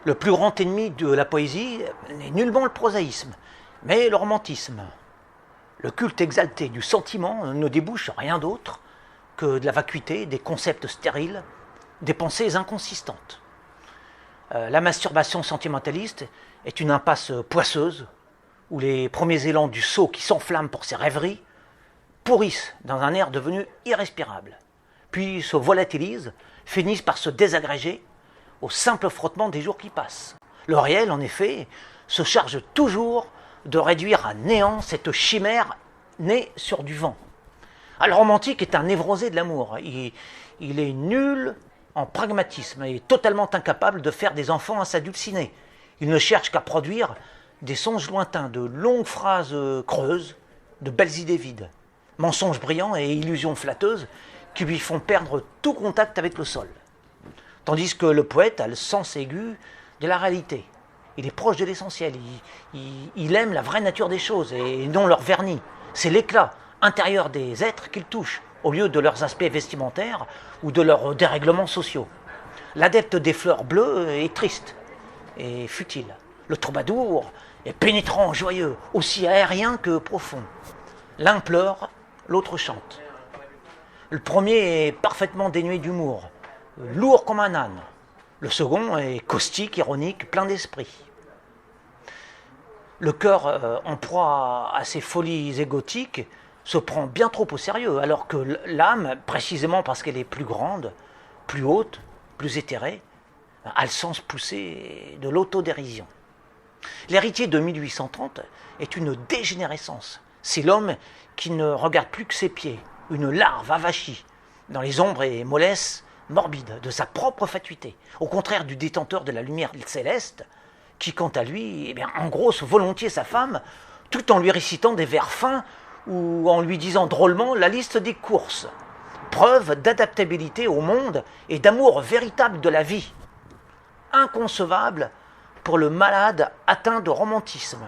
Le plus grand ennemi de la poésie n'est nullement le prosaïsme, mais le romantisme. Le culte exalté du sentiment ne débouche sur rien d'autre que de la vacuité, des concepts stériles, des pensées inconsistantes. La masturbation sentimentaliste est une impasse poisseuse où les premiers élans du sot qui s'enflamme pour ses rêveries pourrissent dans un air devenu irrespirable, puis se volatilisent, finissent par se désagréger au simple frottement des jours qui passent. Le réel, en effet, se charge toujours de réduire à néant cette chimère née sur du vent. Le romantique est un névrosé de l'amour. Il est nul en pragmatisme et totalement incapable de faire des enfants à s'adulciner. Il ne cherche qu'à produire des songes lointains, de longues phrases creuses, de belles idées vides, mensonges brillants et illusions flatteuses qui lui font perdre tout contact avec le sol. Tandis que le poète a le sens aigu de la réalité. Il est proche de l'essentiel, il aime la vraie nature des choses et non leur vernis. C'est l'éclat intérieur des êtres qu'il touche, au lieu de leurs aspects vestimentaires ou de leurs dérèglements sociaux. L'adepte des fleurs bleues est triste et futile. Le troubadour est pénétrant, joyeux, aussi aérien que profond. L'un pleure, l'autre chante. Le premier est parfaitement dénué d'humour, lourd comme un âne. Le second est caustique, ironique, plein d'esprit. Le cœur, en proie à ses folies égotiques, se prend bien trop au sérieux, alors que l'âme, précisément parce qu'elle est plus grande, plus haute, plus éthérée, a le sens poussé de l'autodérision. L'héritier de 1830 est une dégénérescence. C'est l'homme qui ne regarde plus que ses pieds, une larve avachie, dans les ombres et mollesses morbides de sa propre fatuité, au contraire du détenteur de la lumière céleste, qui, quant à lui, engrosse volontiers sa femme, tout en lui récitant des vers fins ou en lui disant drôlement la liste des courses, preuve d'adaptabilité au monde et d'amour véritable de la vie, inconcevable pour le malade atteint de romantisme.